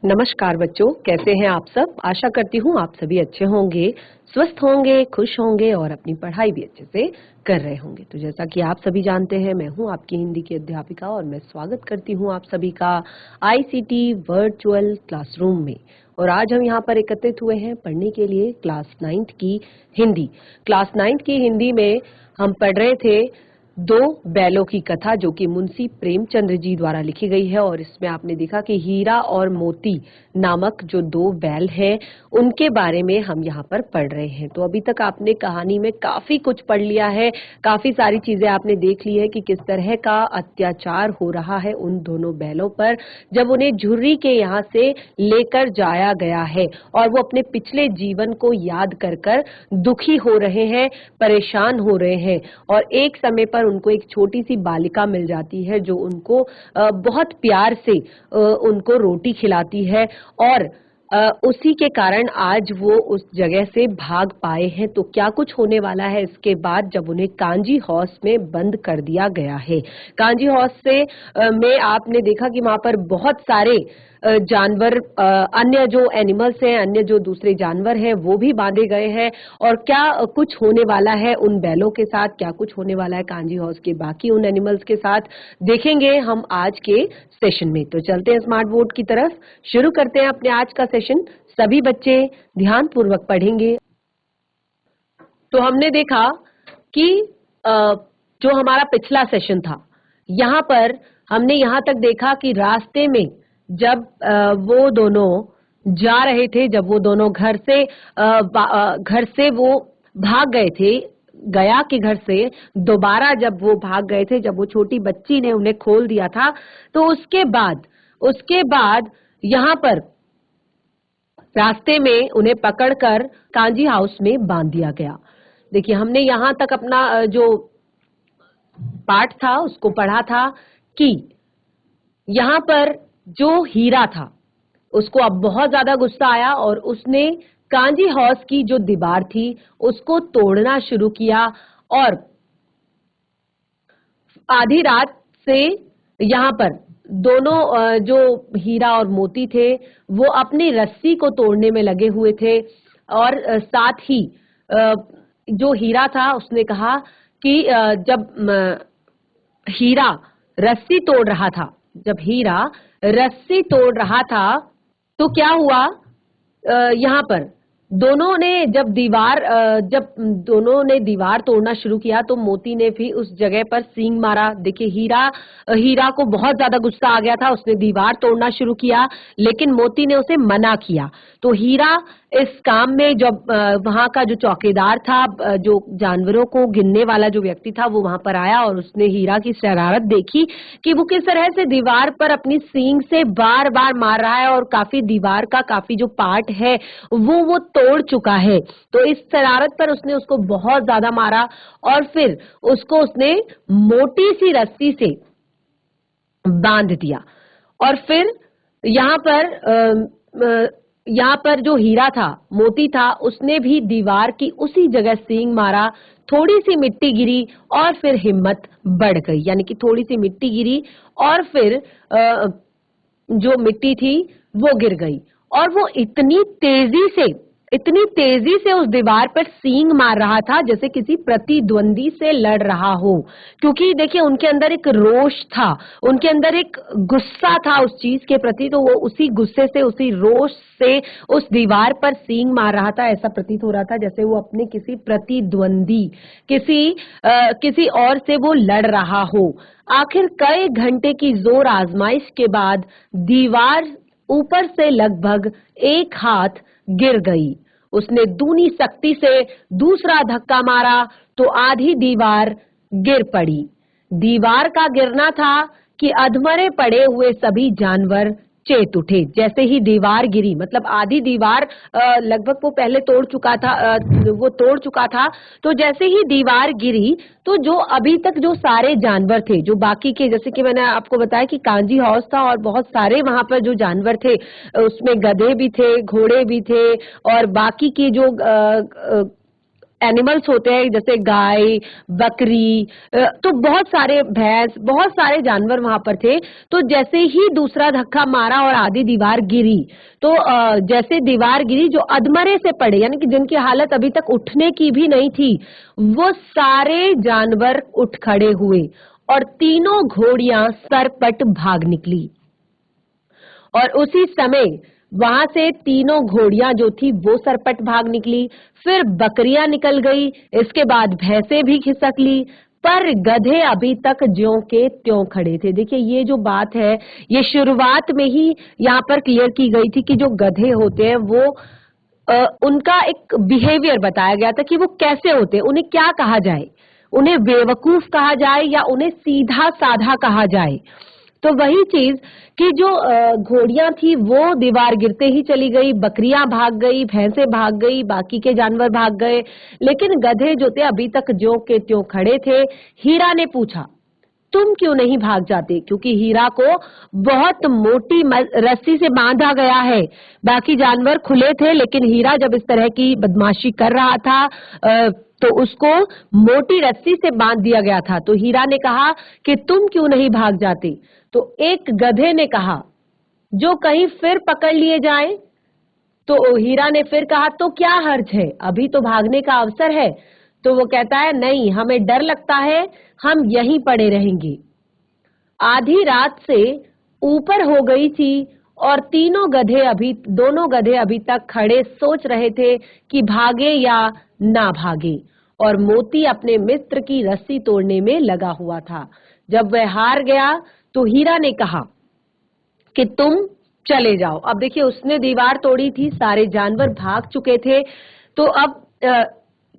नमस्कार बच्चों, कैसे हैं आप सब। आशा करती हूँ आप सभी अच्छे होंगे, स्वस्थ होंगे, खुश होंगे और अपनी पढ़ाई भी अच्छे से कर रहे होंगे। तो जैसा कि आप सभी जानते हैं, मैं हूँ आपकी हिंदी की अध्यापिका और मैं स्वागत करती हूँ आप सभी का आईसीटी वर्चुअल क्लासरूम में। और आज हम यहाँ पर एकत्रित हुए हैं पढ़ने के लिए क्लास 9th की हिंदी। क्लास 9th की हिंदी में हम पढ़ रहे थे दो बैलों की कथा, जो कि मुंशी प्रेमचंद्र जी द्वारा लिखी गई है। और इसमें आपने देखा कि हीरा और मोती नामक जो दो बैल हैं उनके बारे में हम यहाँ पर पढ़ रहे हैं। तो अभी तक आपने कहानी में काफी कुछ पढ़ लिया है, काफी सारी चीजें आपने देख ली है कि किस तरह का अत्याचार हो रहा है उन दोनों बैलों पर जब उन्हें झुर्री के यहाँ से लेकर जाया गया है और वो अपने पिछले जीवन को याद कर कर दुखी हो रहे हैं, परेशान हो रहे हैं। और एक समय पर उनको एक छोटी सी बालिका मिल जाती है जो उनको बहुत प्यार से उनको रोटी खिलाती है और उसी के कारण आज वो उस जगह से भाग पाए हैं। तो क्या कुछ होने वाला है इसके बाद, जब उन्हें कांजी हाउस में बंद कर दिया गया है। कांजी हाउस से में आपने देखा कि वहां पर बहुत सारे जानवर, अन्य जो एनिमल्स हैं, अन्य जो दूसरे जानवर हैं वो भी बांधे गए हैं। और क्या कुछ होने वाला है उन बैलों के साथ, क्या कुछ होने वाला है कांजी हाउस के बाकी उन एनिमल्स के साथ, देखेंगे हम आज के सेशन में। तो चलते हैं स्मार्ट बोर्ड की तरफ, शुरू करते हैं अपने आज का सेशन। सभी बच्चे ध्यान पूर्वक पढ़ेंगे। तो हमने देखा कि जो हमारा पिछला सेशन था, यहाँ पर हमने यहाँ तक देखा कि रास्ते में जब वो दोनों जा रहे थे, जब वो दोनों घर से वो भाग गए थे, गया के घर से दोबारा जब वो भाग गए थे, जब वो छोटी बच्ची ने उन्हें खोल दिया था, तो उसके बाद यहाँ पर रास्ते में उन्हें पकड़कर कांजी हाउस में बांध दिया गया। देखिए, हमने यहाँ तक अपना जो पाठ था उसको पढ़ा था कि यहाँ पर जो हीरा था उसको अब बहुत ज्यादा गुस्सा आया और उसने कांजी हाउस की जो दीवार थी उसको तोड़ना शुरू किया। और आधी रात से यहाँ पर दोनों जो हीरा और मोती थे वो अपनी रस्सी को तोड़ने में लगे हुए थे। और साथ ही जो हीरा था उसने कहा कि जब हीरा रस्सी तोड़ रहा था, तो क्या हुआ, यहाँ पर जब दोनों ने दीवार तोड़ना शुरू किया तो मोती ने भी उस जगह पर सींग मारा। देखिए, हीरा को बहुत ज्यादा गुस्सा आ गया था, उसने दीवार तोड़ना शुरू किया, लेकिन मोती ने उसे मना किया। तो हीरा इस काम में, जब वहां का जो चौकीदार था, जो जानवरों को गिनने वाला जो व्यक्ति था, वो वहां पर आया और उसने हीरा की शरारत देखी कि वो किस तरह से दीवार पर अपनी सींग से बार बार मार रहा है और दीवार का काफी जो पार्ट है वो तोड़ चुका है। तो इस शरारत पर उसने उसको बहुत ज्यादा मारा और फिर उसको उसने मोटी सी रस्सी से बांध दिया। और फिर यहाँ पर जो हीरा था, मोती था, उसने भी दीवार की उसी जगह सींग मारा। थोड़ी सी मिट्टी गिरी और फिर हिम्मत बढ़ गई, यानी कि थोड़ी सी मिट्टी गिरी और फिर जो मिट्टी थी वो गिर गई और वो इतनी तेजी से उस दीवार पर सींग मार रहा था जैसे किसी प्रतिद्वंदी से लड़ रहा हो। क्योंकि देखिए, उनके अंदर एक रोष था, उनके अंदर एक गुस्सा था उस चीज के प्रति। तो वो उसी गुस्से से, उसी रोष से उस दीवार पर सींग मार रहा था। ऐसा प्रतीत हो रहा था जैसे वो अपने किसी प्रतिद्वंदी, किसी और से वो लड़ रहा हो। आखिर कई घंटे की जोर आजमाइश के बाद दीवार ऊपर से लगभग 1 हाथ गिर गई। उसने दूनी शक्ति से दूसरा धक्का मारा तो आधी दीवार गिर पड़ी। दीवार का गिरना था कि अधमरे पड़े हुए सभी जानवर चेत उठे। जैसे ही दीवार गिरी, मतलब आधी दीवार लगभग वो पहले तोड़ चुका था, तो जैसे ही दीवार गिरी तो जो अभी तक जो सारे जानवर थे, जो बाकी के, जैसे कि मैंने आपको बताया कि कांजी हाउस था और बहुत सारे वहां पर जो जानवर थे, उसमें गधे भी थे, घोड़े भी थे और बाकी के जो एनिमल्स होते हैं, जैसे गाय, बकरी, तो बहुत सारे भैंस, बहुत सारे जानवर वहां पर थे। तो जैसे ही दूसरा धक्का मारा और आधी दीवार गिरी, तो जैसे दीवार गिरी, जो अधमरे से पड़े, यानी कि जिनकी हालत अभी तक उठने की भी नहीं थी, वो सारे जानवर उठ खड़े हुए और तीनों घोड़ियां सरपट भाग निकली। और उसी समय वहां से तीनों घोड़ियां जो थी वो सरपट भाग निकली, फिर बकरियां निकल गई, इसके बाद भैंसें भी खिसक ली, पर गधे अभी तक ज्यों के त्यों खड़े थे। देखिए, ये जो बात है, ये शुरुआत में ही यहाँ पर क्लियर की गई थी कि जो गधे होते हैं वो उनका एक बिहेवियर बताया गया था कि वो कैसे होते हैं, उन्हें क्या कहा जाए, उन्हें बेवकूफ कहा जाए या उन्हें सीधा साधा कहा जाए। तो वही चीज कि जो घोड़ियां थी वो दीवार गिरते ही चली गई, बकरियां भाग गई, भैंसें भाग गई, बाकी के जानवर भाग गए, लेकिन गधे जो थे अभी तक ज्यों के त्यों खड़े थे। हीरा ने पूछा, तुम क्यों नहीं भाग जाते? क्योंकि हीरा को बहुत मोटी रस्सी से बांधा गया है। बाकी जानवर खुले थे, लेकिन हीरा जब इस तरह की बदमाशी कर रहा था तो उसको मोटी रस्सी से बांध दिया गया था। तो हीरा ने कहा कि तुम क्यों नहीं भाग जाते? तो एक गधे ने कहा, जो कहीं फिर पकड़ लिए जाए। तो हीरा ने फिर कहा, तो क्या हर्ज है, अभी तो भागने का अवसर है। तो वो कहता है, नहीं, हमें डर लगता है, हम यहीं पड़े रहेंगे। आधी रात से ऊपर हो गई थी और दोनों गधे अभी तक खड़े सोच रहे थे कि भागे या ना भागे। और मोती अपने मित्र की रस्सी तोड़ने में लगा हुआ था। जब वह हार गया तो हीरा ने कहा कि तुम चले जाओ। अब देखिए, उसने दीवार तोड़ी थी, सारे जानवर भाग चुके थे। तो अब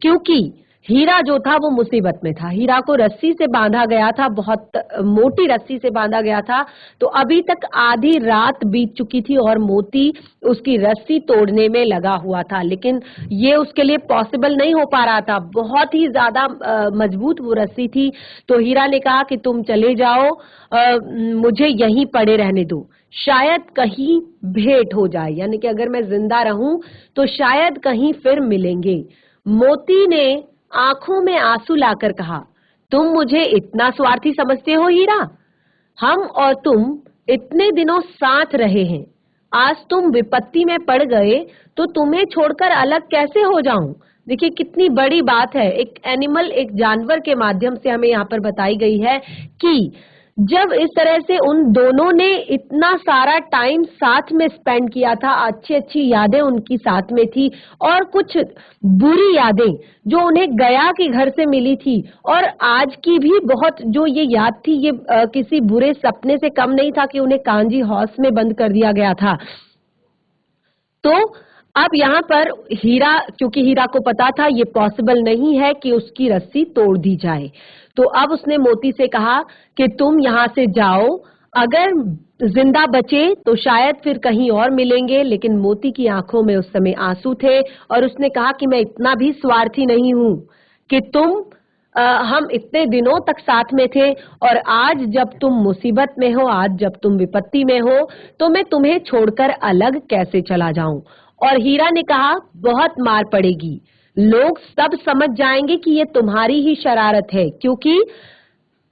क्योंकि हीरा जो था वो मुसीबत में था, हीरा को रस्सी से बांधा गया था, बहुत मोटी रस्सी से बांधा गया था। तो अभी तक आधी रात बीत चुकी थी और मोती उसकी रस्सी तोड़ने में लगा हुआ था, लेकिन ये उसके लिए पॉसिबल नहीं हो पा रहा था, बहुत ही ज्यादा मजबूत वो रस्सी थी। तो हीरा ने कहा कि तुम चले जाओ, मुझे यहीं पड़े रहने दो, शायद कहीं भेंट हो जाए, यानी कि अगर मैं जिंदा रहूं तो शायद कहीं फिर मिलेंगे। मोती ने आंखों में आंसू लाकर कहा, तुम मुझे इतना स्वार्थी समझते हो हीरा? हम और तुम इतने दिनों साथ रहे हैं, आज तुम विपत्ति में पड़ गए तो तुम्हें छोड़कर अलग कैसे हो जाऊं? देखिए, कितनी बड़ी बात है, एक एनिमल, एक जानवर के माध्यम से हमें यहाँ पर बताई गई है कि जब इस तरह से उन दोनों ने इतना सारा टाइम साथ में स्पेंड किया था, अच्छी अच्छी यादें उनकी साथ में थी, और कुछ बुरी यादें जो उन्हें गया के घर से मिली थी, और आज की भी बहुत जो ये याद थी, ये किसी बुरे सपने से कम नहीं था कि उन्हें कांजी हाउस में बंद कर दिया गया था। तो अब यहाँ पर हीरा, क्योंकि हीरा को पता था ये पॉसिबल नहीं है कि उसकी रस्सी तोड़ दी जाए, तो अब उसने मोती से कहा कि तुम यहाँ से जाओ, अगर जिंदा बचे तो शायद फिर कहीं और मिलेंगे। लेकिन मोती की आंखों में उस समय आंसू थे और उसने कहा कि मैं इतना भी स्वार्थी नहीं हूं कि हम इतने दिनों तक साथ में थे और आज जब तुम मुसीबत में हो, आज जब तुम विपत्ति में हो, तो मैं तुम्हें छोड़कर अलग कैसे चला जाऊं। और हीरा ने कहा, बहुत मार पड़ेगी, लोग सब समझ जाएंगे कि ये तुम्हारी ही शरारत है, क्योंकि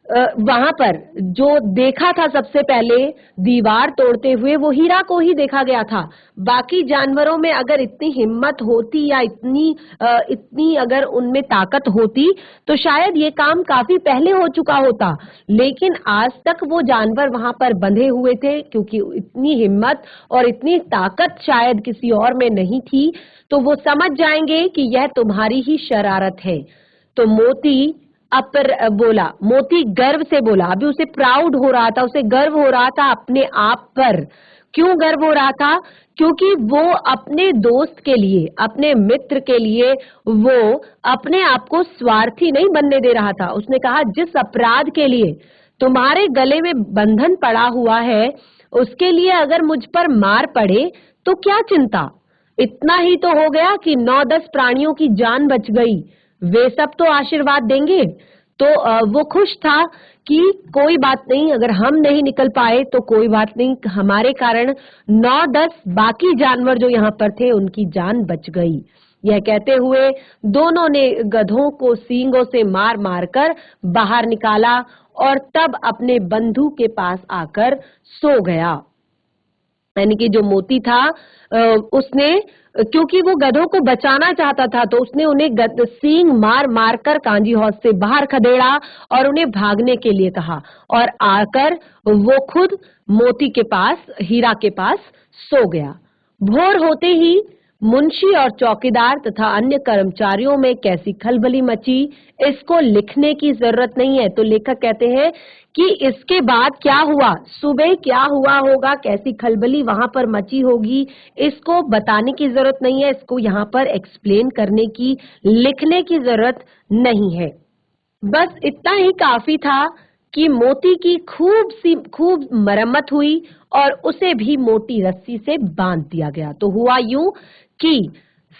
वहां पर जो देखा था सबसे पहले दीवार तोड़ते हुए वो हीरा को ही देखा गया था। बाकी जानवरों में अगर इतनी हिम्मत होती या इतनी अगर उनमें ताकत होती तो शायद ये काम काफी पहले हो चुका होता, लेकिन आज तक वो जानवर वहां पर बंधे हुए थे, क्योंकि इतनी हिम्मत और इतनी ताकत शायद किसी और में नहीं थी। तो वो समझ जाएंगे कि यह तुम्हारी ही शरारत है। तो मोती गर्व से बोला, अभी उसे प्राउड हो रहा था, उसे गर्व हो रहा था अपने आप पर। क्यों गर्व हो रहा था? क्योंकि वो अपने दोस्त के लिए, अपने मित्र के लिए वो अपने आप को स्वार्थी नहीं बनने दे रहा था। उसने कहा, जिस अपराध के लिए तुम्हारे गले में बंधन पड़ा हुआ है, उसके लिए अगर मुझ पर मार पड़े तो क्या चिंता, इतना ही तो हो गया कि 9-10 प्राणियों की जान बच गई, वे सब तो आशीर्वाद देंगे। तो वो खुश था कि कोई बात नहीं, अगर हम नहीं निकल पाए तो कोई बात नहीं, हमारे कारण 9-10 बाकी जानवर जो यहाँ पर थे उनकी जान बच गई। यह कहते हुए दोनों ने गधों को सींगों से मार मारकर बाहर निकाला और तब अपने बंधु के पास आकर सो गया। यानी कि जो मोती था उसने, क्योंकि वो गधों को बचाना चाहता था, तो उसने उन्हें सींग मार मार कर कांजी हौज से बाहर खदेड़ा और उन्हें भागने के लिए कहा और आकर वो खुद मोती के पास, हीरा के पास सो गया। भोर होते ही मुंशी और चौकीदार तथा अन्य कर्मचारियों में कैसी खलबली मची, इसको लिखने की जरूरत नहीं है। तो लेखक कहते हैं कि इसके बाद क्या हुआ, सुबह क्या हुआ होगा, कैसी खलबली वहां पर मची होगी, इसको बताने की जरूरत नहीं है, इसको यहाँ पर एक्सप्लेन करने की, लिखने की जरूरत नहीं है। बस इतना ही काफी था कि मोती की खूब मरम्मत हुई और उसे भी मोटी रस्सी से बांध दिया गया। तो हुआ यूं कि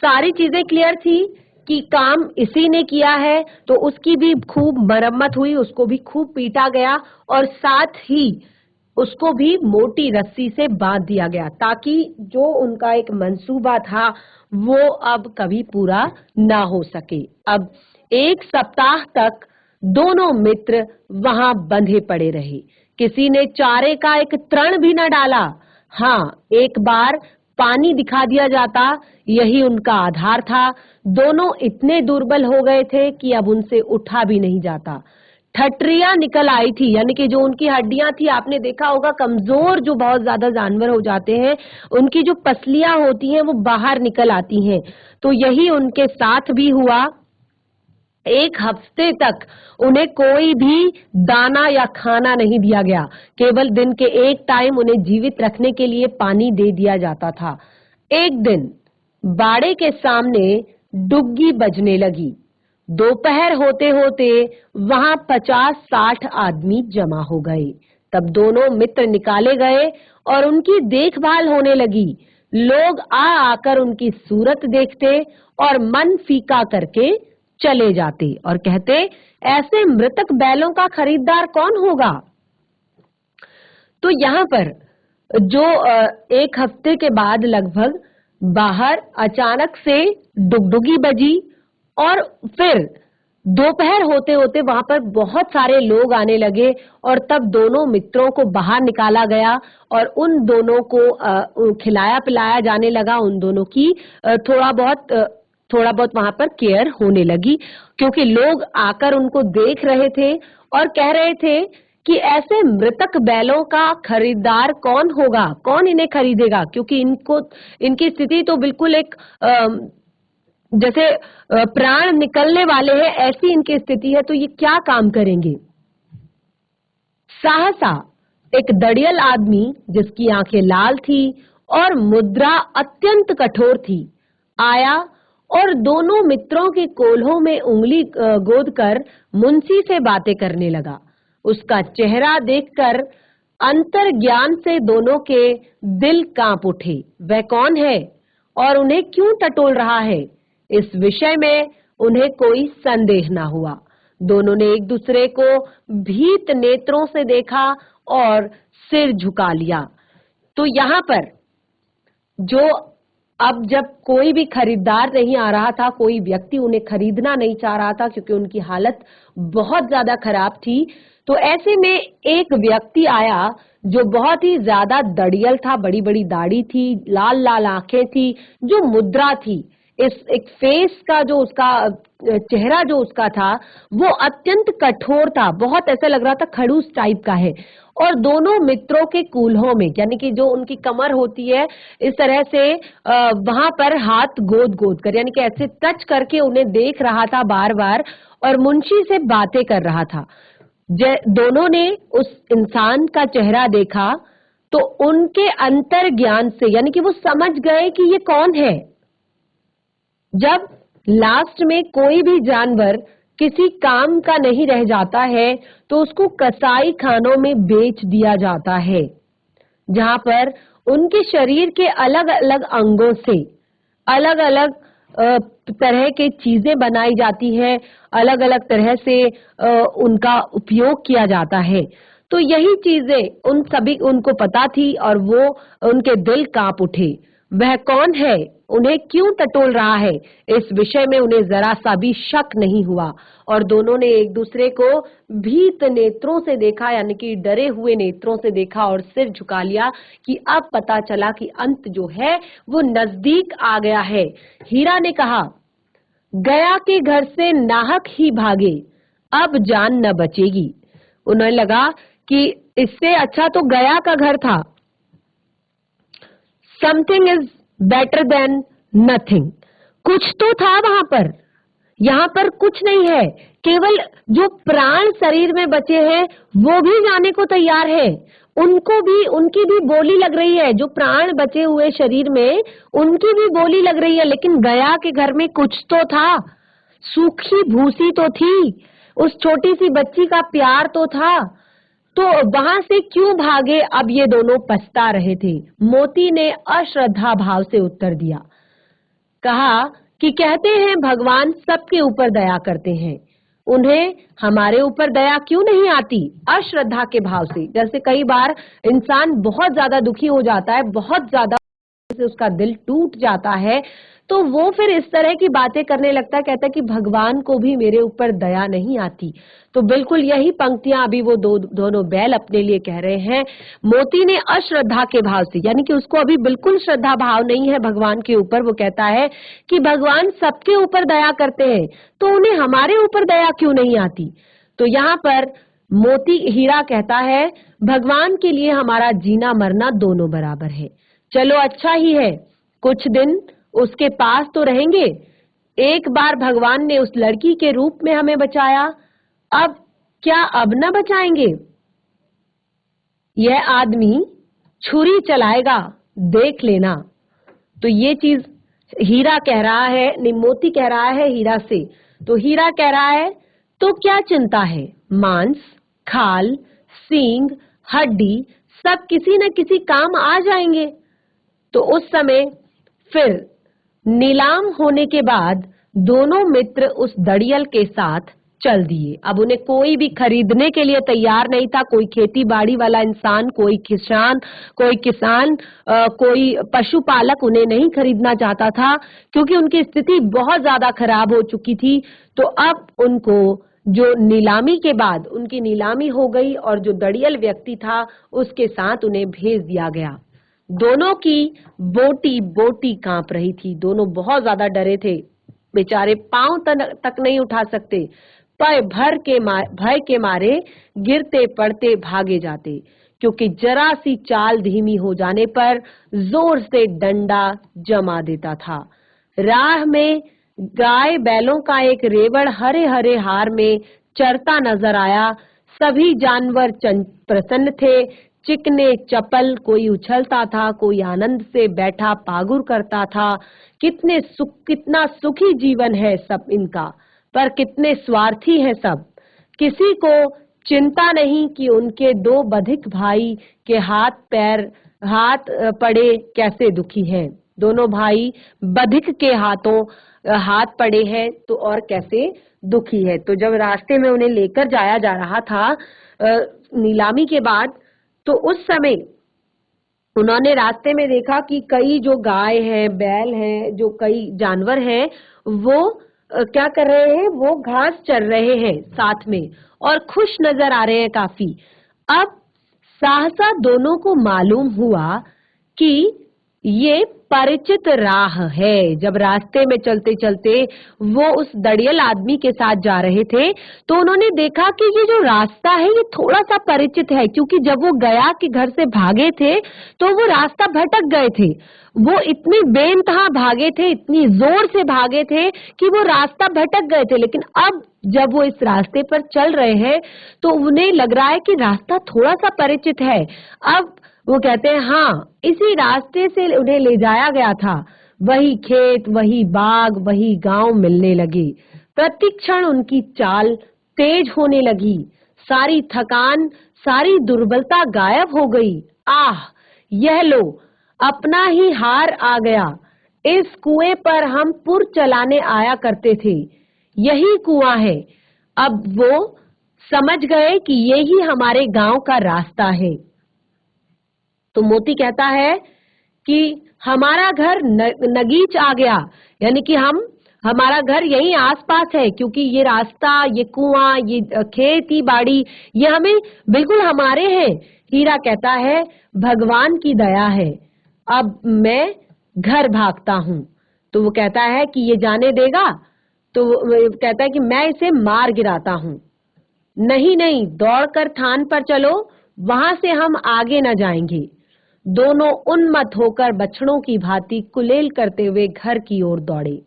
सारी चीजें क्लियर थी कि काम इसी ने किया है, तो उसकी भी खूब मरम्मत हुई, उसको भी खूब पीटा गया और साथ ही उसको भी मोटी रस्सी से बांध दिया गया, ताकि जो उनका एक मंसूबा था वो अब कभी पूरा ना हो सके। अब 1 सप्ताह तक दोनों मित्र वहां बंधे पड़े रहे। किसी ने चारे का एक तृण भी न डाला। हाँ, एक बार पानी दिखा दिया जाता, यही उनका आधार था। दोनों इतने दुर्बल हो गए थे कि अब उनसे उठा भी नहीं जाता। ठटरियां निकल आई थी, यानी कि जो उनकी हड्डियां थी, आपने देखा होगा कमजोर जो बहुत ज्यादा जानवर हो जाते हैं, उनकी जो पसलियां होती हैं वो बाहर निकल आती हैं। तो यही उनके साथ भी हुआ। 1 हफ्ते तक उन्हें कोई भी दाना या खाना नहीं दिया गया, केवल दिन के 1 टाइम उन्हें जीवित रखने के लिए पानी दे दिया जाता था। एक दिन बाड़े के सामने डुग्गी बजने लगी। दोपहर होते होते वहां 50-60 आदमी जमा हो गए। तब दोनों मित्र निकाले गए और उनकी देखभाल होने लगी। लोग आ आकर उनकी सूरत देखते और मन फीका करके चले जाते और कहते, ऐसे मृतक बैलों का खरीदार कौन होगा। तो यहाँ पर जो 1 हफ्ते के बाद लगभग बाहर अचानक से डुगडुगी बजी और फिर दोपहर होते होते वहां पर बहुत सारे लोग आने लगे और तब दोनों मित्रों को बाहर निकाला गया और उन दोनों को खिलाया पिलाया जाने लगा। उन दोनों की थोड़ा बहुत वहां पर केयर होने लगी, क्योंकि लोग आकर उनको देख रहे थे और कह रहे थे कि ऐसे मृतक बैलों का खरीदार कौन होगा, कौन इन्हें खरीदेगा, क्योंकि इनकी स्थिति तो बिल्कुल एक जैसे प्राण निकलने वाले हैं, ऐसी इनकी स्थिति है, तो ये क्या काम करेंगे। सहसा एक दड़ियल आदमी, जिसकी आंखें लाल थी और मुद्रा अत्यंत कठोर थी, आया और दोनों मित्रों के कोल्हों में उंगली गोदकर मुंशी से बातें करने लगा। उसका चेहरा देखकर अंतर ज्ञान से दोनों के दिल कांप उठे। वह कौन है और उन्हें क्यों टटोल रहा है, इस विषय में उन्हें कोई संदेह न हुआ। दोनों ने एक दूसरे को भीत नेत्रों से देखा और सिर झुका लिया। तो यहाँ पर जो अब जब कोई भी खरीदार नहीं आ रहा था, कोई व्यक्ति उन्हें खरीदना नहीं चाह रहा था, क्योंकि उनकी हालत बहुत ज्यादा खराब थी, तो ऐसे में एक व्यक्ति आया जो बहुत ही ज्यादा दड़ियल था, बड़ी बड़ी दाढ़ी थी, लाल लाल आंखें थी, जो मुद्रा थी, इस एक फेस का जो उसका चेहरा जो उसका था वो अत्यंत कठोर था, बहुत ऐसा लग रहा था खड़ूस टाइप का है। और दोनों मित्रों के कूल्हों में, यानी कि जो उनकी कमर होती है, इस तरह से वहां पर हाथ गोद गोद कर, यानी कि ऐसे टच करके उन्हें देख रहा था बार बार और मुंशी से बातें कर रहा था। दोनों ने उस इंसान का चेहरा देखा तो उनके अंतर ज्ञान से, यानी कि वो समझ गए कि ये कौन है। जब लास्ट में कोई भी जानवर किसी काम का नहीं रह जाता है तो उसको कसाई खानों में बेच दिया जाता है, जहां पर उनके शरीर के अलग अलग अंगों से अलग अलग तरह के चीजें बनाई जाती हैं, अलग अलग तरह से उनका उपयोग किया जाता है। तो यही चीजें उनको पता थी और वो उनके दिल कांप उठे। वह कौन है, उन्हें क्यों टटोल रहा है, इस विषय में उन्हें जरा सा भी शक नहीं हुआ और दोनों ने एक दूसरे को भीत नेत्रों से देखा, यानी कि डरे हुए नेत्रों से देखा और सिर झुका लिया कि अब पता चला कि अंत जो है वो नजदीक आ गया है। हीरा ने कहा, गया के घर से नाहक ही भागे, अब जान न बचेगी। उन्हें लगा कि इससे अच्छा तो गया का घर था। Something is better than nothing. कुछ तो था वहां पर, यहाँ पर कुछ नहीं है। केवल जो प्राण शरीर में बचे हैं वो भी जाने को तैयार है, उनको भी, उनकी भी बोली लग रही है। जो प्राण बचे हुए शरीर में उनकी भी बोली लग रही है, लेकिन गया के घर में कुछ तो था, सूखी भूसी तो थी, उस छोटी सी बच्ची का प्यार तो था। तो वहां से क्यों भागे, अब ये दोनों पछता रहे थे। मोती ने अश्रद्धा भाव से उत्तर दिया, कहा कि कहते हैं भगवान सबके ऊपर दया करते हैं, उन्हें हमारे ऊपर दया क्यों नहीं आती। अश्रद्धा के भाव से, जैसे कई बार इंसान बहुत ज्यादा दुखी हो जाता है, बहुत ज्यादा से उसका दिल टूट जाता है, तो वो फिर इस तरह की बातें करने लगता है, कहता है कि भगवान को भी मेरे ऊपर दया नहीं आती। तो बिल्कुल यही पंक्तियां अभी वो दोनों बैल अपने लिए कह रहे हैं। मोती ने अश्रद्धा के भाव से, यानी कि उसको अभी बिल्कुल श्रद्धा भाव नहीं है भगवान के ऊपर, वो कहता है कि भगवान सबके ऊपर दया करते हैं, तो उन्हें हमारे ऊपर दया क्यों नहीं आती। तो यहाँ पर हीरा कहता है, भगवान के लिए हमारा जीना मरना दोनों बराबर है। चलो अच्छा ही है, कुछ दिन उसके पास तो रहेंगे। एक बार भगवान ने उस लड़की के रूप में हमें बचाया, अब क्या अब न बचाएंगे। यह आदमी छुरी चलाएगा, देख लेना। तो ये चीज हीरा कह रहा है, मोती कह रहा है हीरा से। तो हीरा कह रहा है, तो क्या चिंता है, मांस, खाल, सींग, हड्डी सब किसी न किसी काम आ जाएंगे। तो उस समय फिर नीलाम होने के बाद दोनों मित्र उस दड़ियल के साथ चल दिए। अब उन्हें कोई भी खरीदने के लिए तैयार नहीं था, कोई खेती बाड़ी वाला इंसान, कोई किसान, कोई पशुपालक उन्हें नहीं खरीदना चाहता था, क्योंकि उनकी स्थिति बहुत ज्यादा खराब हो चुकी थी। तो अब उनको जो नीलामी के बाद उनकी नीलामी हो गई और जो दड़ियल व्यक्ति था उसके साथ उन्हें भेज दिया गया। दोनों की बोटी बोटी कांप रही थी, दोनों बहुत ज्यादा डरे थे, बेचारे पांव तक नहीं उठा सकते, भय के मारे गिरते पड़ते भागे जाते, क्योंकि जरा सी चाल धीमी हो जाने पर जोर से डंडा जमा देता था। राह में गाय बैलों का एक रेवड़ हरे हरे हार में चरता नजर आया। सभी जानवर प्रसन्न थे, चिकने चपल, कोई उछलता था, कोई आनंद से बैठा पागुर करता था। कितना सुखी जीवन है सब इनका, पर कितने स्वार्थी हैं सब। किसी को चिंता नहीं कि उनके दो बधिक भाई के हाथ पड़े कैसे दुखी हैं। दोनों भाई बधिक के हाथ पड़े हैं तो और कैसे दुखी है। तो जब रास्ते में उन्हें लेकर जाया जा रहा था नीलामी के बाद, तो उस समय उन्होंने रास्ते में देखा कि कई जो गाय हैं, बैल हैं, जो कई जानवर हैं, वो क्या कर रहे हैं, वो घास चर रहे हैं साथ में और खुश नजर आ रहे हैं काफी। अब सहसा दोनों को मालूम हुआ कि ये परिचित राह है। जब रास्ते में चलते चलते वो उस दड़ियल आदमी के साथ जा रहे थे, तो उन्होंने देखा कि ये जो रास्ता है ये थोड़ा सा परिचित है, क्योंकि जब वो गया के घर से भागे थे तो वो रास्ता भटक गए थे। वो इतनी बेइंतहा भागे थे, इतनी जोर से भागे थे कि वो रास्ता भटक गए थे। लेकिन अब जब वो इस रास्ते पर चल रहे हैं तो उन्हें लग रहा है कि रास्ता थोड़ा सा परिचित है। अब वो कहते हैं, हाँ, इसी रास्ते से उन्हें ले जाया गया था। वही खेत, वही बाग, वही गांव मिलने लगे। प्रतिक्षण उनकी चाल तेज होने लगी, सारी थकान, सारी दुर्बलता गायब हो गई। आह, यह लो, अपना ही हार आ गया। इस कुएं पर हम पुर चलाने आया करते थे, यही कुआं है। अब वो समझ गए कि यही हमारे गांव का रास्ता है। तो मोती कहता है कि हमारा घर नगीच आ गया, यानी कि हमारा घर यहीं आसपास है, क्योंकि ये रास्ता, ये कुआं, ये खेती बाड़ी, ये हमें बिल्कुल हमारे हैं। हीरा कहता है भगवान की दया है, अब मैं घर भागता हूँ। तो वो कहता है कि ये जाने देगा? तो वो कहता है कि मैं इसे मार गिराता हूँ। नहीं नहीं, दौड़कर थान पर चलो, वहां से हम आगे न जाएंगे। दोनों उन्मत्त होकर बछड़ों की भांति कुलेल करते हुए घर की ओर दौड़े।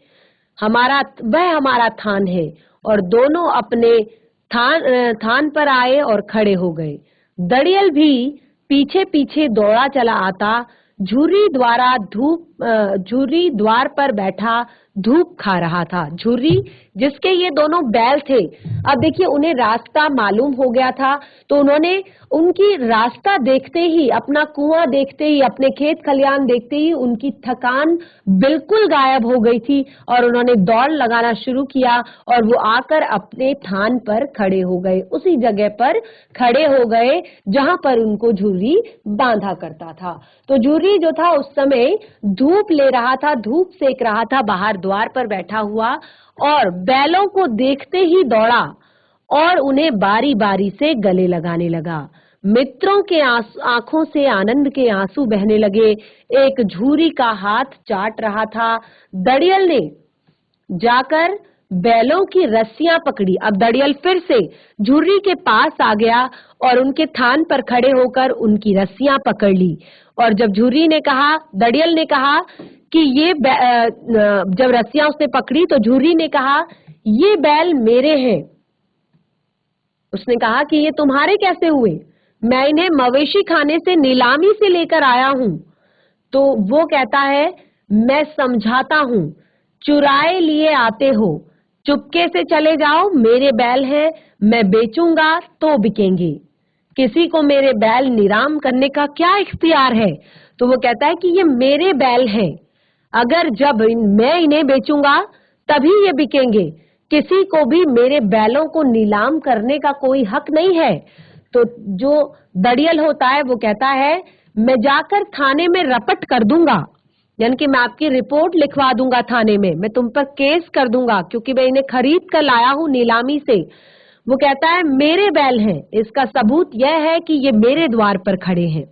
वह हमारा थान है। और दोनों अपने थान पर आए और खड़े हो गए। दड़ियल भी पीछे पीछे दौड़ा चला आता, झुर्री द्वार पर बैठा धूप खा रहा था। झुर्री जिसके ये दोनों बैल थे। अब देखिए, उन्हें रास्ता मालूम हो गया था, तो उनकी रास्ता देखते ही, अपना कुआं देखते ही, अपने खेत खलियान देखते ही उनकी थकान बिल्कुल गायब हो गई थी और उन्होंने दौड़ लगाना शुरू किया और वो आकर अपने थान पर खड़े हो गए, उसी जगह पर खड़े हो गए जहां पर उनको झुर्री बांधा करता था। तो झुर्री जो था उस समय धूप ले रहा था, धूप सेक रहा था बाहर द्वार पर बैठा हुआ, और बैलों को देखते ही दौड़ा और उन्हें बारी बारी से गले लगाने लगा। मित्रों के आंखों से आनंद के आंसू बहने लगे। एक झुर्री का हाथ चाट रहा था। दड़ियल ने जाकर बैलों की रस्सियां पकड़ी। अब दड़ियल फिर से झुर्री के पास आ गया और उनके थान पर खड़े होकर उनकी रस्सियां पकड़ ली। और जब दड़ियल ने कहा कि जब रस्सियां उसने पकड़ी तो झुर्री ने कहा, ये बैल मेरे हैं। उसने कहा कि ये तुम्हारे कैसे हुए? मैं इन्हें मवेशी खाने से नीलामी से लेकर आया हूं। तो वो कहता है, मैं समझाता हूं, चुराए लिए आते हो, चुपके से चले जाओ, मेरे बैल हैं, मैं बेचूंगा तो बिकेंगे। किसी को मेरे बैल नीलाम करने का क्या इख्तियार है? तो वो कहता है कि ये मेरे बैल हैं, अगर जब मैं इन्हें बेचूंगा तभी ये बिकेंगे, किसी को भी मेरे बैलों को नीलाम करने का कोई हक नहीं है। तो जो दड़ियल होता है वो कहता है, मैं जाकर थाने में रपट कर दूंगा, यानी कि मैं आपकी रिपोर्ट लिखवा दूंगा थाने में, मैं तुम पर केस कर दूंगा, क्योंकि मैं इन्हें खरीद कर लाया हूं नीलामी से। वो कहता है मेरे बैल हैं, इसका सबूत यह है कि ये मेरे द्वार पर खड़े हैं।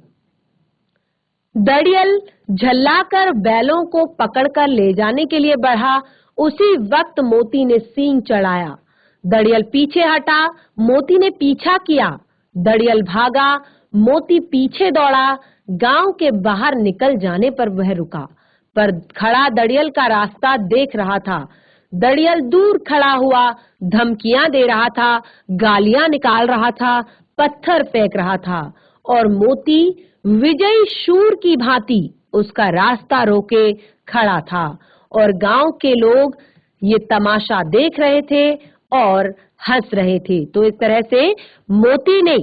दड़ियल झल्लाकर बैलों को पकड़कर ले जाने के लिए बढ़ा। उसी वक्त मोती ने सींग चढ़ाया। दड़ियल पीछे हटा, मोती ने पीछा किया। दड़ियल भागा, मोती पीछे दौड़ा। गांव के बाहर निकल जाने पर वह रुका, पर खड़ा दड़ियल का रास्ता देख रहा था। दड़ियल दूर खड़ा हुआ, धमकियां दे रहा था, गालियां निकाल रहा था, पत्थर फेंक रहा था, और मोती विजयी शूर की भांति उसका रास्ता रोके खड़ा था। और गांव के लोग ये तमाशा देख रहे थे और हंस रहे थे। तो इस तरह से मोती ने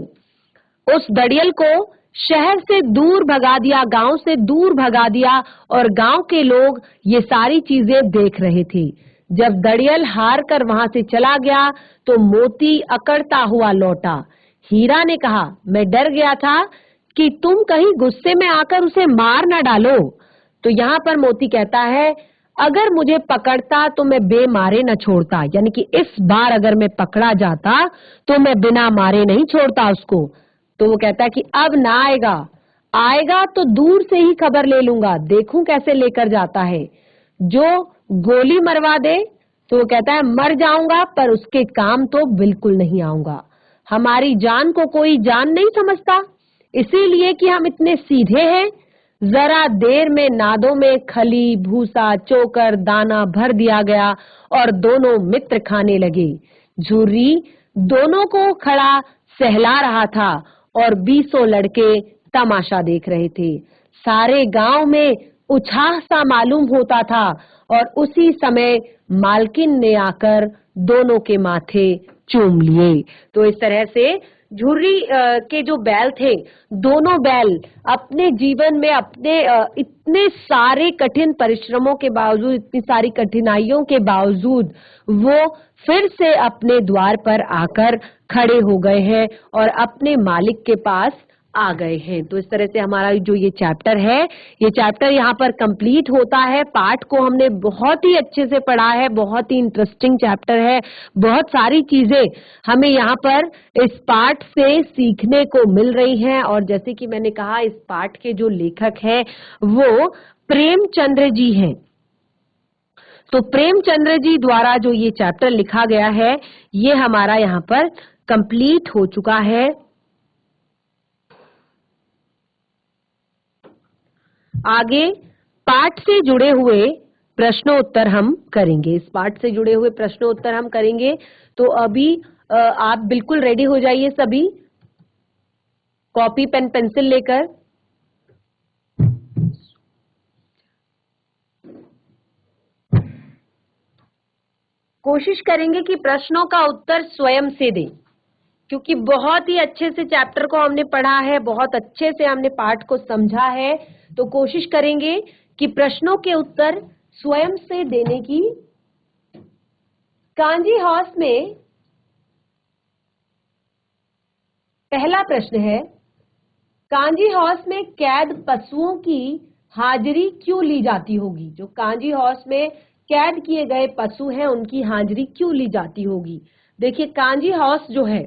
उस दड़ियल को शहर से दूर भगा दिया, गांव से दूर भगा दिया, और गांव के लोग ये सारी चीजें देख रहे थे। जब दड़ियल हार कर वहां से चला गया तो मोती अकड़ता हुआ लौटा। हीरा ने कहा, मैं डर गया था कि तुम कहीं गुस्से में आकर उसे मार न डालो। तो यहाँ पर मोती कहता है, अगर मुझे पकड़ता तो मैं बेमारे न छोड़ता, यानी कि इस बार अगर मैं पकड़ा जाता तो मैं बिना मारे नहीं छोड़ता उसको। तो वो कहता है कि अब ना आएगा तो दूर से ही खबर ले लूंगा, देखूं कैसे लेकर जाता है। जो गोली मरवा दे तो वो कहता है, मर जाऊंगा पर उसके काम तो बिल्कुल नहीं आऊंगा। हमारी जान को कोई जान नहीं समझता, इसीलिए कि हम इतने सीधे हैं। जरा देर में नादों में खली, भूसा, चोकर, दाना भर दिया गया और दोनों मित्र खाने लगे। झुर्री दोनों को खड़ा सहला रहा था और 20 लड़के तमाशा देख रहे थे। सारे गांव में उछाह सा मालूम होता था और उसी समय मालकिन ने आकर दोनों के माथे चूम लिए। तो इस तरह से झुर्री के जो बैल थे, दोनों बैल अपने जीवन में अपने इतने सारे कठिन परिश्रमों के बावजूद, इतनी सारी कठिनाइयों के बावजूद वो फिर से अपने द्वार पर आकर खड़े हो गए हैं और अपने मालिक के पास आ गए हैं। तो इस तरह से हमारा जो ये चैप्टर है, ये चैप्टर यहाँ पर कंप्लीट होता है। पाठ को हमने बहुत ही अच्छे से पढ़ा है, बहुत ही इंटरेस्टिंग चैप्टर है, बहुत सारी चीजें हमें यहाँ पर इस पाठ से सीखने को मिल रही हैं। और जैसे कि मैंने कहा, इस पाठ के जो लेखक हैं वो प्रेमचंद्र जी हैं। तो प्रेमचंद्र जी द्वारा जो ये चैप्टर लिखा गया है, ये हमारा यहाँ पर कंप्लीट हो चुका है। आगे पाठ से जुड़े हुए प्रश्नोत्तर हम करेंगे। इस पाठ से जुड़े हुए प्रश्नोत्तर हम करेंगे। तो अभी आप बिल्कुल रेडी हो जाइए सभी, कॉपी पेन पेंसिल लेकर। कोशिश करेंगे कि प्रश्नों का उत्तर स्वयं से दें, क्योंकि बहुत ही अच्छे से चैप्टर को हमने पढ़ा है, बहुत अच्छे से हमने पाठ को समझा है। तो कोशिश करेंगे कि प्रश्नों के उत्तर स्वयं से देने की। कांजी हाउस में पहला प्रश्न है, कांजी हाउस में कैद पशुओं की हाजिरी क्यों ली जाती होगी? जो कांजी हाउस में कैद किए गए पशु हैं, उनकी हाजिरी क्यों ली जाती होगी? देखिए, कांजी हाउस जो है,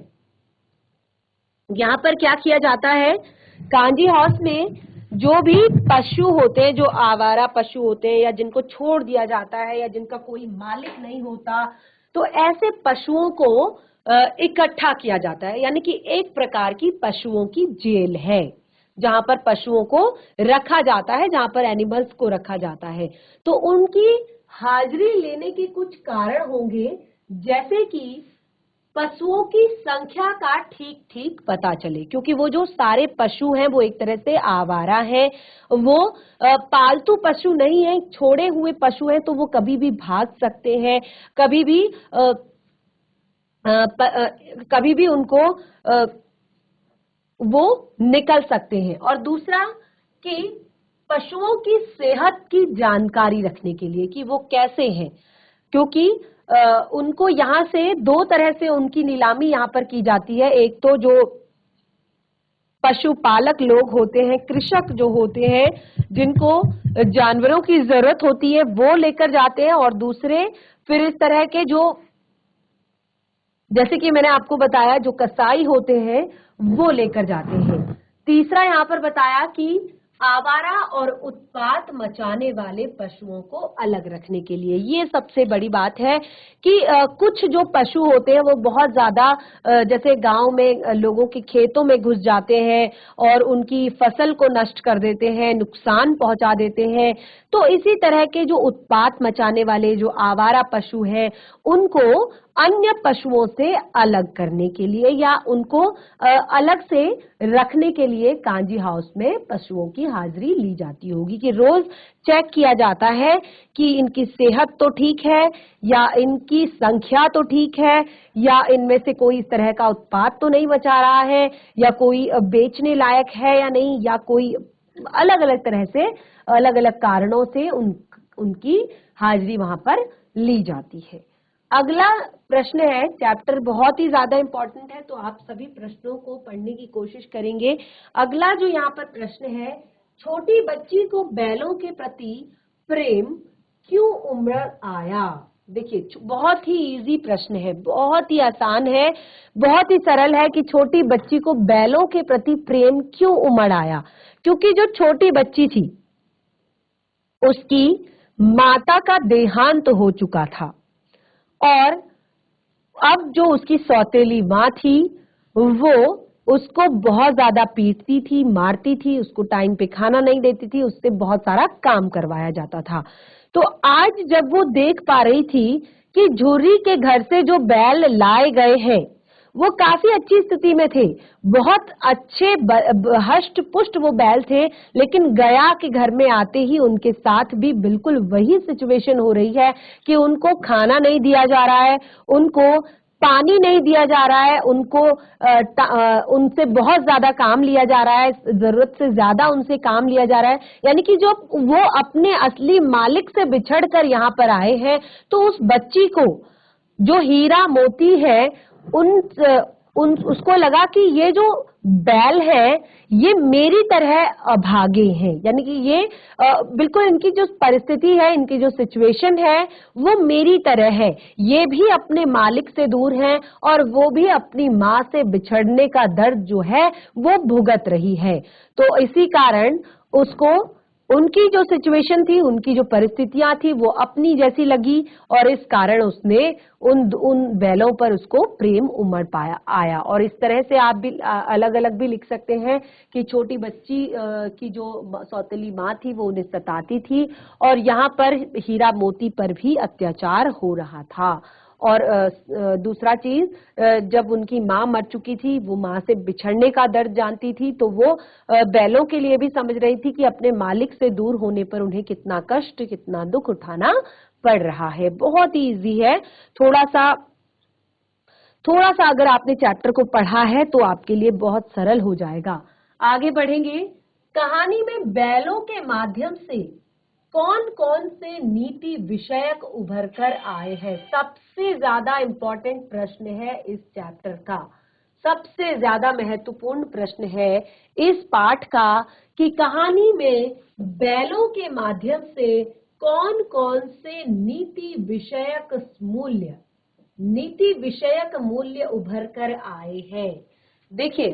यहाँ पर क्या किया जाता है, कांजी हाउस में जो भी पशु होते हैं, जो आवारा पशु होते हैं या जिनको छोड़ दिया जाता है या जिनका कोई मालिक नहीं होता, तो ऐसे पशुओं को इकट्ठा किया जाता है। यानी कि एक प्रकार की पशुओं की जेल है, जहां पर पशुओं को रखा जाता है, जहां पर एनिमल्स को रखा जाता है। तो उनकी हाजिरी लेने के कुछ कारण होंगे, जैसे कि पशुओं की संख्या का ठीक ठीक पता चले, क्योंकि वो जो सारे पशु हैं वो एक तरह से आवारा हैं, वो पालतू पशु नहीं है, छोड़े हुए पशु हैं। तो वो कभी भी भाग सकते हैं, कभी भी कभी भी उनको वो निकल सकते हैं। और दूसरा कि पशुओं की सेहत की जानकारी रखने के लिए कि वो कैसे हैं, क्योंकि उनको यहाँ से दो तरह से उनकी नीलामी यहाँ पर की जाती है। एक तो जो पशुपालक लोग होते हैं, कृषक जो होते हैं, जिनको जानवरों की जरूरत होती है, वो लेकर जाते हैं। और दूसरे फिर इस तरह के जो, जैसे कि मैंने आपको बताया, जो कसाई होते हैं वो लेकर जाते हैं। तीसरा यहाँ पर बताया कि आवारा और उत्पात मचाने वाले पशुओं को अलग रखने के लिए। ये सबसे बड़ी बात है कि कुछ जो पशु होते हैं वो बहुत ज्यादा जैसे गांव में लोगों के खेतों में घुस जाते हैं और उनकी फसल को नष्ट कर देते हैं, नुकसान पहुंचा देते हैं। तो इसी तरह के जो उत्पात मचाने वाले जो आवारा पशु हैं, उनको अन्य पशुओं से अलग करने के लिए या उनको अलग से रखने के लिए कांजी हाउस में पशुओं की हाजिरी ली जाती होगी, कि रोज चेक किया जाता है कि इनकी सेहत तो ठीक है, या इनकी संख्या तो ठीक है, या इनमें से कोई इस तरह का उत्पात तो नहीं मचा रहा है, या कोई बेचने लायक है या नहीं, या कोई अलग अलग तरह से, अलग अलग कारणों से उनकी हाजिरी वहां पर ली जाती है। अगला प्रश्न है, चैप्टर बहुत ही ज्यादा इंपॉर्टेंट है, तो आप सभी प्रश्नों को पढ़ने की कोशिश करेंगे। अगला जो यहाँ पर प्रश्न है, छोटी बच्ची को बैलों के प्रति प्रेम क्यों उमड़ आया? देखिए, बहुत ही इजी प्रश्न है, बहुत ही आसान है, बहुत ही सरल है कि छोटी बच्ची को बैलों के प्रति प्रेम क्यों उमड़ आया। क्योंकि जो छोटी बच्ची थी, उसकी माता का देहांत हो चुका था, और अब जो उसकी सौतेली माँ थी वो उसको बहुत ज्यादा पीटती थी, मारती थी, उसको टाइम पे खाना नहीं देती थी, उससे बहुत सारा काम करवाया जाता था। तो आज जब वो देख पा रही थी कि झुर्री के घर से जो बैल लाए गए हैं वो काफी अच्छी स्थिति में थे, बहुत अच्छे हष्ट पुष्ट वो बैल थे, लेकिन गया के घर में आते ही उनके साथ भी बिल्कुल वही सिचुएशन हो रही है कि उनको खाना नहीं दिया जा रहा है, उनको पानी नहीं दिया जा रहा है, उनको उनसे बहुत ज्यादा काम लिया जा रहा है, जरूरत से ज्यादा उनसे काम लिया जा रहा है। यानी कि जो वो अपने असली मालिक से बिछड़कर यहाँ पर आए हैं, तो उस बच्ची को जो हीरा मोती है उसको लगा कि ये जो बैल है ये मेरी तरह अभागे हैं, यानी कि ये बिल्कुल इनकी जो परिस्थिति है, इनकी जो सिचुएशन है वो मेरी तरह है। ये भी अपने मालिक से दूर हैं और वो भी अपनी माँ से बिछड़ने का दर्द जो है वो भुगत रही है। तो इसी कारण उसको उनकी जो सिचुएशन थी, उनकी जो परिस्थितियां थी वो अपनी जैसी लगी और इस कारण उसने उन बैलों पर उसको प्रेम उमड़ पाया आया। और इस तरह से आप भी अलग अलग भी लिख सकते हैं कि छोटी बच्ची की जो सौतेली माँ थी वो उन्हें सताती थी और यहाँ पर हीरा मोती पर भी अत्याचार हो रहा था। और दूसरा चीज, जब उनकी माँ मर चुकी थी, वो माँ से बिछड़ने का दर्द जानती थी, तो वो बैलों के लिए भी समझ रही थी कि अपने मालिक से दूर होने पर उन्हें कितना कष्ट, कितना दुख उठाना पड़ रहा है। बहुत ही इजी है, थोड़ा सा अगर आपने चैप्टर को पढ़ा है तो आपके लिए बहुत सरल हो जाएगा। आगे बढ़ेंगे। कहानी में बैलों के माध्यम से कौन कौन से नीति विषयक उभर कर आए हैं? सबसे ज्यादा इंपॉर्टेंट प्रश्न है इस चैप्टर का, सबसे ज्यादा महत्वपूर्ण प्रश्न है इस पाठ का कि कहानी में बैलों के माध्यम से कौन कौन से नीति विषयक मूल्य उभर कर आए हैं। देखिए,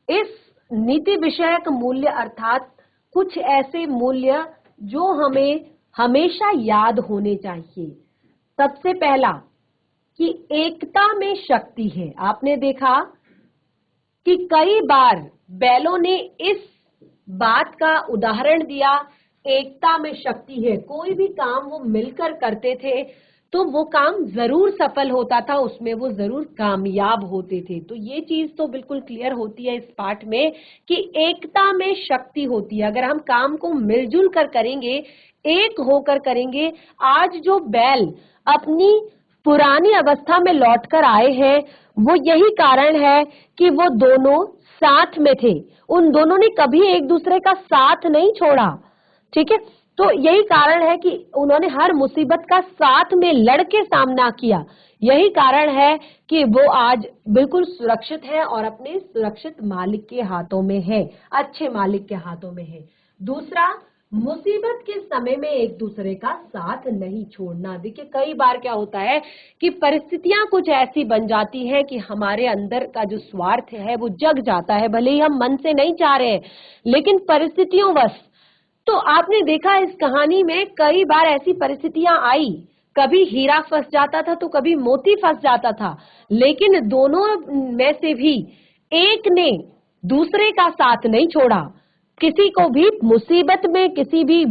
इस नीति विषयक मूल्य अर्थात कुछ ऐसे मूल्य जो हमें हमेशा याद होने चाहिए। सबसे पहला कि एकता में शक्ति है। आपने देखा कि कई बार बैलों ने इस बात का उदाहरण दिया, एकता में शक्ति है। कोई भी काम वो मिलकर करते थे तो वो काम जरूर सफल होता था, उसमें वो जरूर कामयाब होते थे। तो ये चीज तो बिल्कुल क्लियर होती है इस पाठ में कि एकता में शक्ति होती है। अगर हम काम को मिलजुल कर करेंगे, एक होकर करेंगे। आज जो बैल अपनी पुरानी अवस्था में लौटकर आए हैं, वो यही कारण है कि वो दोनों साथ में थे। उन दोनों ने कभी एक दूसरे का साथ नहीं छोड़ा, ठीक है। तो यही कारण है कि उन्होंने हर मुसीबत का साथ में लड़के सामना किया। यही कारण है कि वो आज बिल्कुल सुरक्षित है और अपने सुरक्षित मालिक के हाथों में है, अच्छे मालिक के हाथों में है। दूसरा, मुसीबत के समय में एक दूसरे का साथ नहीं छोड़ना। देखिए, कई बार क्या होता है कि परिस्थितियां कुछ ऐसी बन जाती हैं कि हमारे अंदर का जो स्वार्थ है वो जग जाता है, भले ही हम मन से नहीं चाह रहे हैं, लेकिन परिस्थितियों वश। तो आपने देखा इस कहानी में कई बार ऐसी परिस्थितियां आई, कभी हीरा फंस जाता था तो कभी मोती फंस जाता था, लेकिन दोनों में से भी एक ने दूसरे का साथ नहीं छोड़ा। किसी को भी मुसीबत में, किसी भी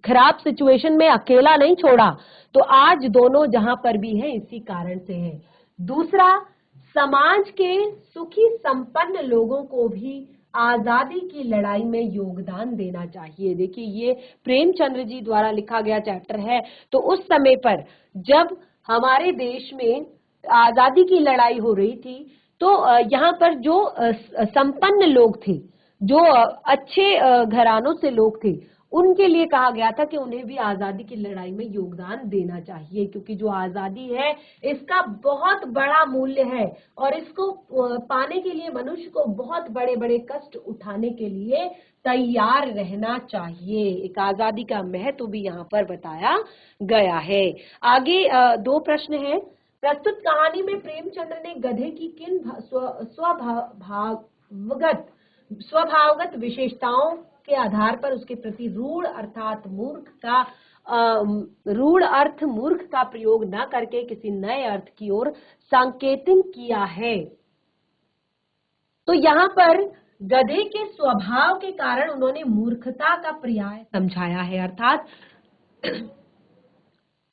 खराब सिचुएशन में अकेला नहीं छोड़ा। तो आज दोनों जहां पर भी हैं इसी कारण से हैं। दूसरा, समाज के सुखी संपन्न लोगों को भी आजादी की लड़ाई में योगदान देना चाहिए। देखिए, ये प्रेमचंद्र जी द्वारा लिखा गया चैप्टर है। तो उस समय पर जब हमारे देश में आजादी की लड़ाई हो रही थी, तो यहाँ पर जो संपन्न लोग थे, जो अच्छे घरानों से लोग थे, उनके लिए कहा गया था कि उन्हें भी आजादी की लड़ाई में योगदान देना चाहिए, क्योंकि जो आजादी है इसका बहुत बड़ा मूल्य है और इसको पाने के लिए मनुष्य को बहुत बड़े बड़े कष्ट उठाने के लिए तैयार रहना चाहिए। एक आजादी का महत्व भी यहाँ पर बताया गया है। आगे दो प्रश्न है। प्रस्तुत कहानी में प्रेमचंद्र ने गधे की किन स्वभावगत विशेषताओं के आधार पर उसके प्रति रूढ़ अर्थ मूर्ख का प्रयोग न करके किसी नए अर्थ की ओर संकेतन किया है? तो यहाँ पर गधे के स्वभाव के कारण उन्होंने मूर्खता का पर्याय समझाया है, अर्थात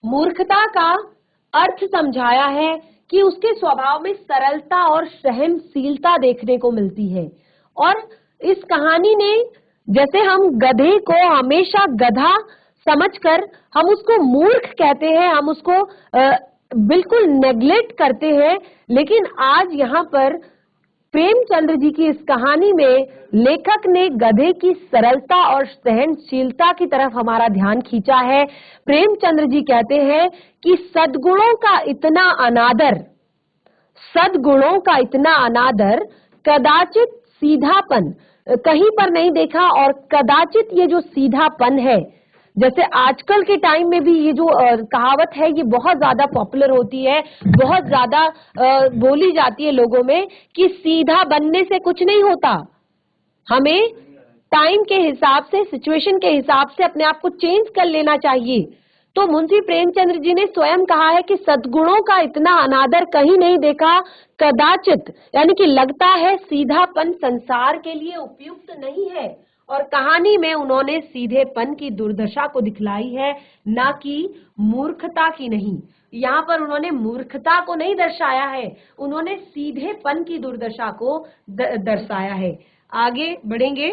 मूर्खता का अर्थ समझाया है कि उसके स्वभाव में सरलता और सहनशीलता देखने को मिलती है। और इस कहानी ने, जैसे हम गधे को हमेशा गधा समझकर हम उसको मूर्ख कहते हैं, हम उसको बिल्कुल नेग्लेक्ट करते हैं, लेकिन आज यहाँ पर प्रेमचंद्र जी की इस कहानी में लेखक ने गधे की सरलता और सहनशीलता की तरफ हमारा ध्यान खींचा है। प्रेमचंद्र जी कहते हैं कि सद्गुणों का इतना अनादर, सद्गुणों का इतना अनादर, कदाचित सीधापन कहीं पर नहीं देखा। और कदाचित ये जो सीधापन है, जैसे आजकल के टाइम में भी ये जो कहावत है ये बहुत ज्यादा पॉपुलर होती है, बहुत ज्यादा बोली जाती है लोगों में कि सीधा बनने से कुछ नहीं होता, हमें टाइम के हिसाब से, सिचुएशन के हिसाब से अपने आप को चेंज कर लेना चाहिए। तो मुंशी प्रेमचंद्र जी ने स्वयं कहा है कि सद्गुणों का इतना अनादर कहीं नहीं देखा, कदाचित, यानी कि लगता है सीधापन संसार के लिए उपयुक्त नहीं है। और कहानी में उन्होंने सीधेपन की दुर्दशा को दिखलाई है, ना कि मूर्खता की नहीं। यहाँ पर उन्होंने मूर्खता को नहीं दर्शाया है, उन्होंने सीधेपन की दुर्दशा को दर्शाया है। आगे बढ़ेंगे।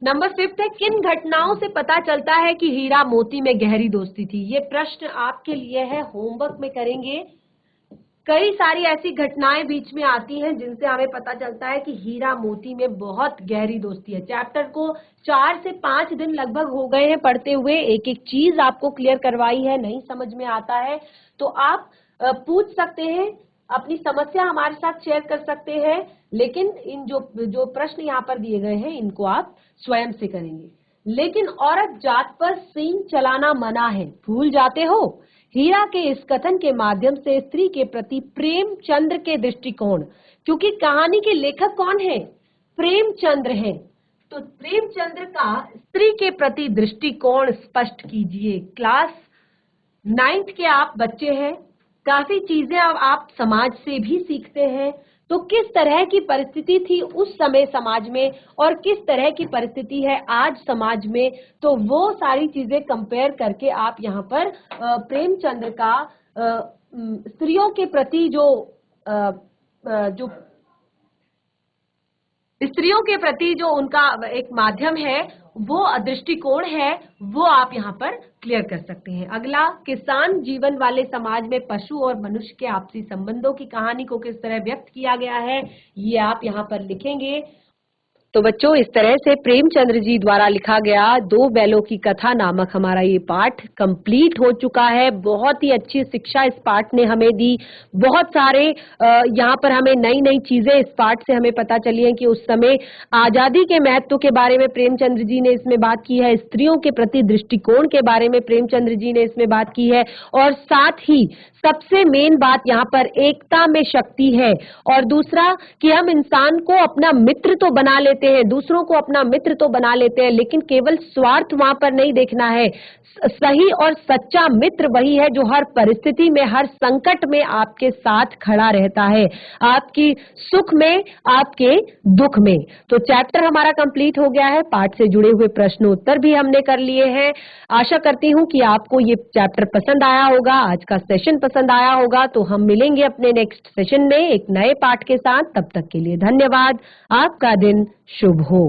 नंबर 5 है, किन घटनाओं से पता चलता है कि हीरा मोती में गहरी दोस्ती थी? ये प्रश्न आपके लिए है, होमवर्क में करेंगे। कई सारी ऐसी घटनाएं बीच में आती हैं जिनसे हमें पता चलता है कि हीरा मोती में बहुत गहरी दोस्ती है। चैप्टर को 4 से 5 दिन लगभग हो गए हैं पढ़ते हुए, एक एक चीज आपको क्लियर करवाई है, नहीं समझ में आता है तो आप पूछ सकते हैं, अपनी समस्या हमारे साथ शेयर कर सकते हैं, लेकिन इन जो प्रश्न यहाँ पर दिए गए हैं इनको आप स्वयं से करेंगे। लेकिन औरत जात पर सींग चलाना मना है, भूल जाते हो? हीरा के इस कथन के माध्यम से स्त्री के प्रति प्रेमचंद्र के दृष्टिकोण, क्योंकि कहानी के लेखक कौन है? प्रेमचंद्र हैं, तो प्रेमचंद्र का स्त्री के प्रति दृष्टिकोण स्पष्ट कीजिए। क्लास 9th के आप बच्चे हैं, काफी चीजें आप समाज से भी सीखते हैं, तो किस तरह की परिस्थिति थी उस समय समाज में और किस तरह की परिस्थिति है आज समाज में, तो वो सारी चीजें कंपेयर करके आप यहाँ पर प्रेमचंद्र का स्त्रियों के प्रति जो स्त्रियों के प्रति जो उनका एक माध्यम है, वो दृष्टिकोण है, वो आप यहाँ पर क्लियर कर सकते हैं। अगला, किसान जीवन वाले समाज में पशु और मनुष्य के आपसी संबंधों की कहानी को किस तरह व्यक्त किया गया है, ये आप यहाँ पर लिखेंगे। तो बच्चों, इस तरह से प्रेमचंद्र जी द्वारा लिखा गया दो बैलों की कथा नामक हमारा ये पाठ कंप्लीट हो चुका है। बहुत ही अच्छी शिक्षा इस पाठ ने हमें दी, बहुत सारे यहाँ पर हमें नई नई चीजें इस पाठ से हमें पता चली हैं कि उस समय आजादी के महत्व के बारे में प्रेमचंद्र जी ने इसमें बात की है, स्त्रियों के प्रति दृष्टिकोण के बारे में प्रेमचंद्र जी ने इसमें बात की है, और साथ ही सबसे मेन बात यहाँ पर एकता में शक्ति है। और दूसरा कि हम इंसान को अपना मित्र तो बना लेते हैं, दूसरों को अपना मित्र तो बना लेते हैं, लेकिन केवल स्वार्थ वहां पर नहीं देखना है। सही और सच्चा मित्र वही है जो हर परिस्थिति में, हर संकट में आपके साथ खड़ा रहता है, आपकी सुख में, आपके दुख में। तो चैप्टर हमारा कंप्लीट हो गया है, पाठ से जुड़े हुए प्रश्न उत्तर भी हमने कर लिए हैं। आशा करती हूँ कि आपको ये चैप्टर पसंद आया होगा, आज का सेशन पसंद आया होगा। तो हम मिलेंगे अपने नेक्स्ट सेशन में एक नए पाठ के साथ। तब तक के लिए धन्यवाद। आपका दिन शुभ हो।